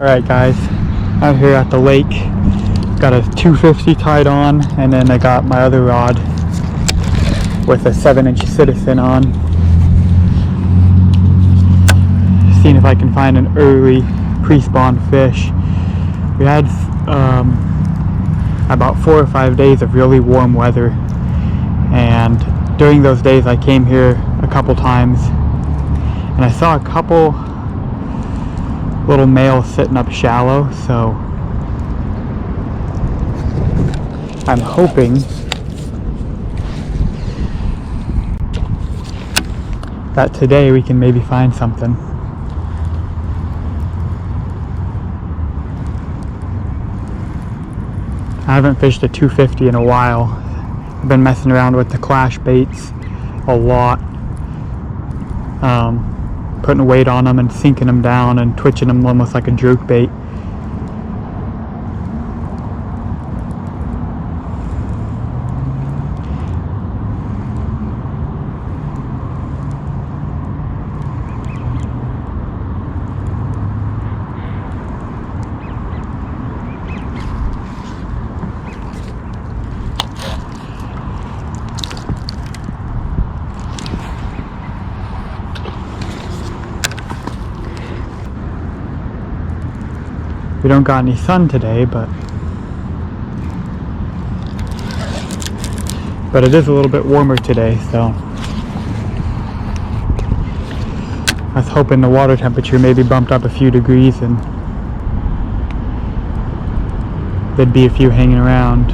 Alright guys, out here at the lake, got a 250 tied on, and then I got my other rod with a 7-inch Citizen on. Seeing if I can find an early pre-spawn fish. We had about 4 or 5 days of really warm weather, and during those days I came here a couple times and I saw a couple little males sitting up shallow, so I'm hoping that today we can maybe find something. I haven't fished a 250 in a while. I've been messing around with the Clash baits a lot, putting weight on them and sinking them down and twitching them almost like a jerk bait. We don't got any sun today, but it is a little bit warmer today, so I was hoping the water temperature maybe bumped up a few degrees and there'd be a few hanging around.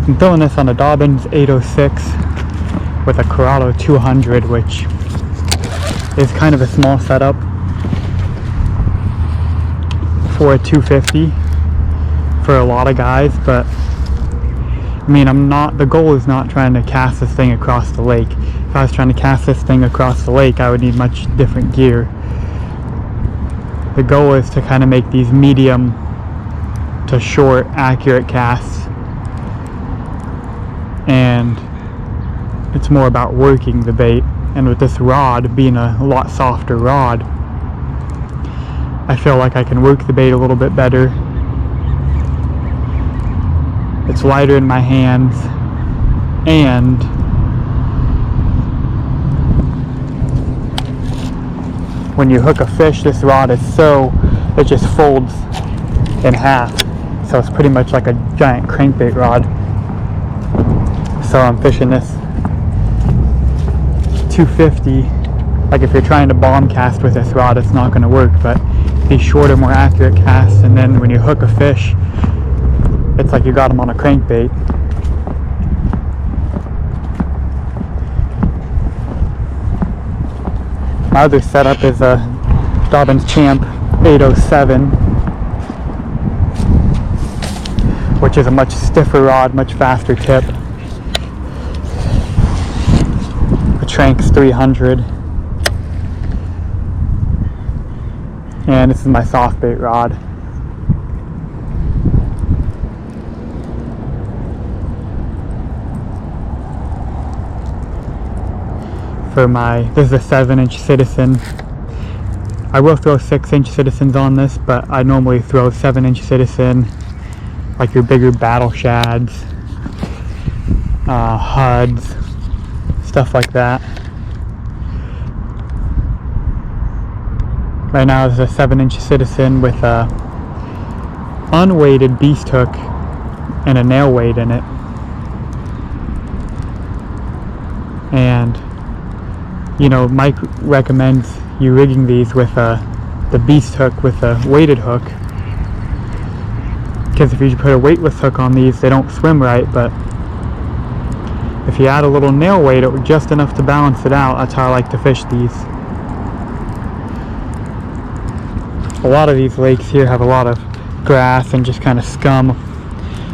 I'm throwing this on a Dobyns 806 with a Corrado 200, which is kind of a small setup for a 250 for a lot of guys, but I mean, the goal is not trying to cast this thing across the lake. If I was trying to cast this thing across the lake, I would need much different gear. The goal is to kind of make these medium to short, accurate casts, and it's more about working the bait. And with this rod being a lot softer rod, I feel like I can work the bait a little bit better. It's lighter in my hands, and when you hook a fish, this rod is it just folds in half. So it's pretty much like a giant crankbait rod. So I'm fishing this 250. Like if you're trying to bomb cast with this rod, it's not going to work, but these shorter, more accurate casts, and then when you hook a fish, it's like you got them on a crankbait. My other setup is a Dobyns Champ 807, which is a much stiffer rod, much faster tip. A Tranx 300. And this is my soft bait rod. This is a 7-inch Citizen. I will throw 6-inch Citizens on this, but I normally throw 7-inch Citizen, like your bigger battle shads, HUDs, stuff like that. Right now it's a 7-inch Citizen with a unweighted beast hook and a nail weight in it. And you know, Mike recommends you rigging these with the beast hook with a weighted hook, because if you put a weightless hook on these, they don't swim right. But if you add a little nail weight, just enough to balance it out, that's how I like to fish these. A lot of these lakes here have a lot of grass and just kind of scum,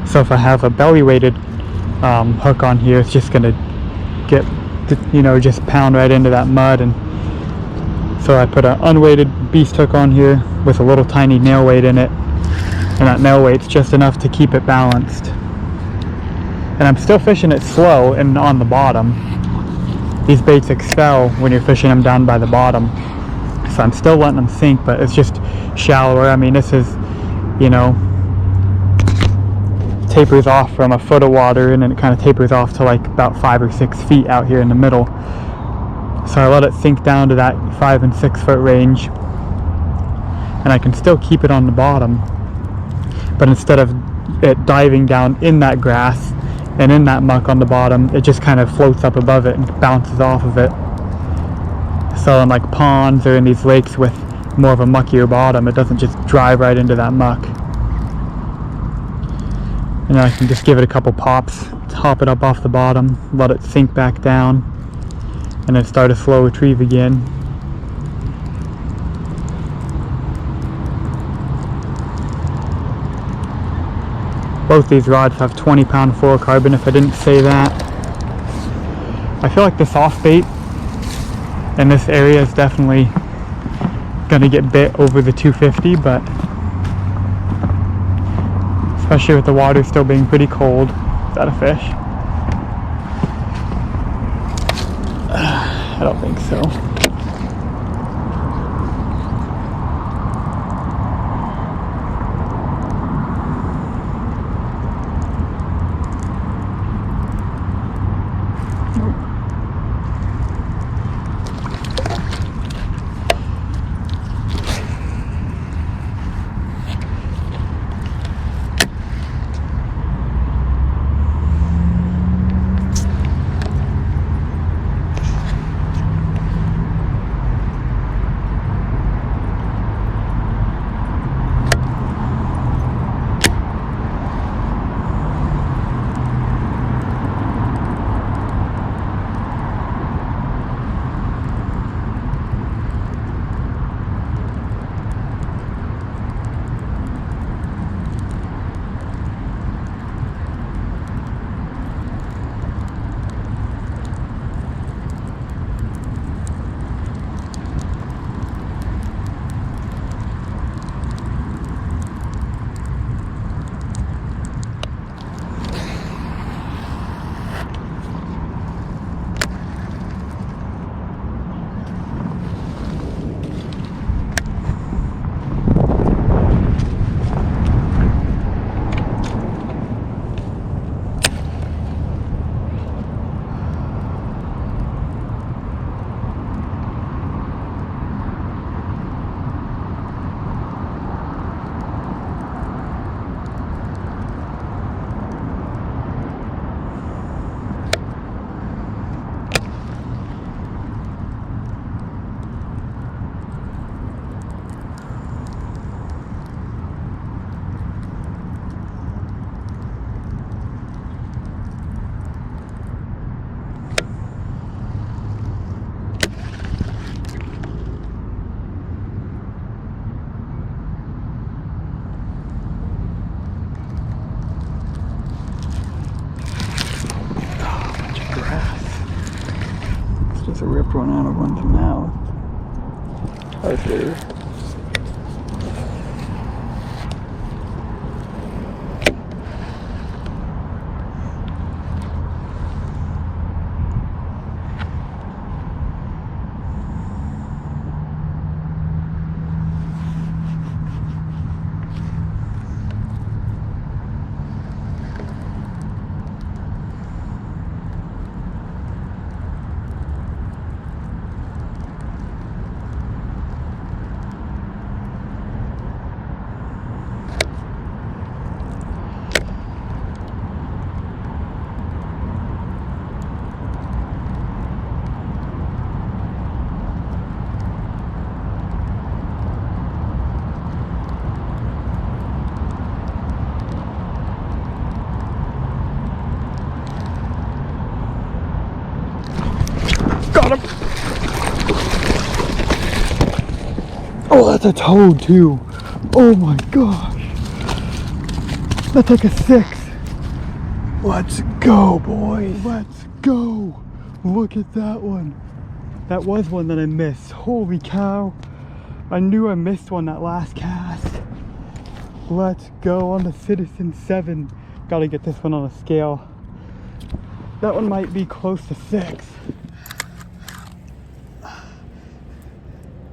so if I have a belly weighted hook on here, it's just gonna get, just pound right into that mud. And so I put an unweighted beast hook on here with a little tiny nail weight in it, And that nail weight's just enough to keep it balanced. And I'm still fishing it slow and on the bottom. These baits expel when you're fishing them down by the bottom. So I'm still letting them sink, but it's just shallower. I mean, this is, you know, tapers off from a foot of water, and then it kind of tapers off to like about 5 or 6 feet out here in the middle. So I let it sink down to that 5 and 6 foot range, and I can still keep it on the bottom, but instead of it diving down in that grass and in that muck on the bottom, it just kind of floats up above it and bounces off of it. So in like ponds or in these lakes with more of a muckier bottom, it doesn't just drive right into that muck. And then I can just give it a couple pops, hop it up off the bottom, let it sink back down, and then start a slow retrieve again. Both these rods have 20-pound fluorocarbon, if I didn't say that. I feel like the soft bait in this area is definitely gonna get bit over the 250, but especially with the water still being pretty cold. Is that a fish? I don't think so. Just a ripped one out of one's mouth. Right there. Got him! Oh, that's a toad too. Oh my gosh. That's like a 6. Let's go, boys. Let's go. Look at that one. That was one that I missed. Holy cow. I knew I missed one that last cast. Let's go on the Citizen 7. Gotta get this one on a scale. That one might be close to 6.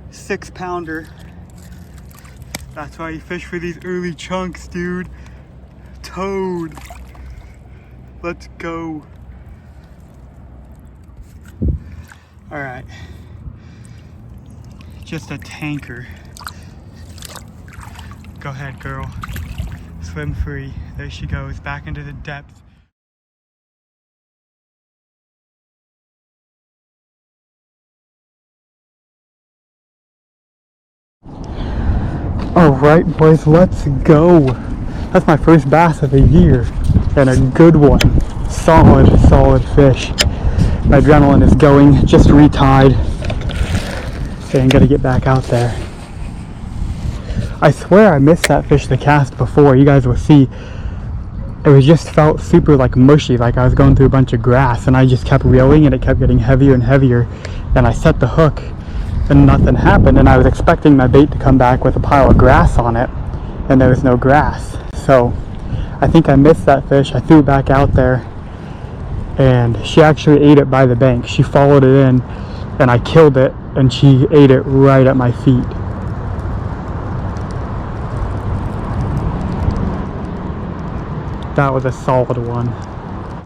6-pounder. That's why you fish for these early chunks, dude. Toad. Let's go. Alright. Just a tanker. Go ahead, girl. Swim free. There she goes, back into the depths. Alright, boys, let's go. That's my first bass of the year. And a good one. Solid fish. My adrenaline is going. Just retied. And gotta get back out there. I swear I missed that fish to cast before. You guys will see. It was just felt super like mushy, like I was going through a bunch of grass, and I just kept reeling and it kept getting heavier and heavier. And I set the hook and nothing happened, and I was expecting my bait to come back with a pile of grass on it, and there was no grass. So I think I missed that fish. I threw it back out there, and she actually ate it by the bank. She followed it in, and I killed it, and she ate it right at my feet. That was a solid one.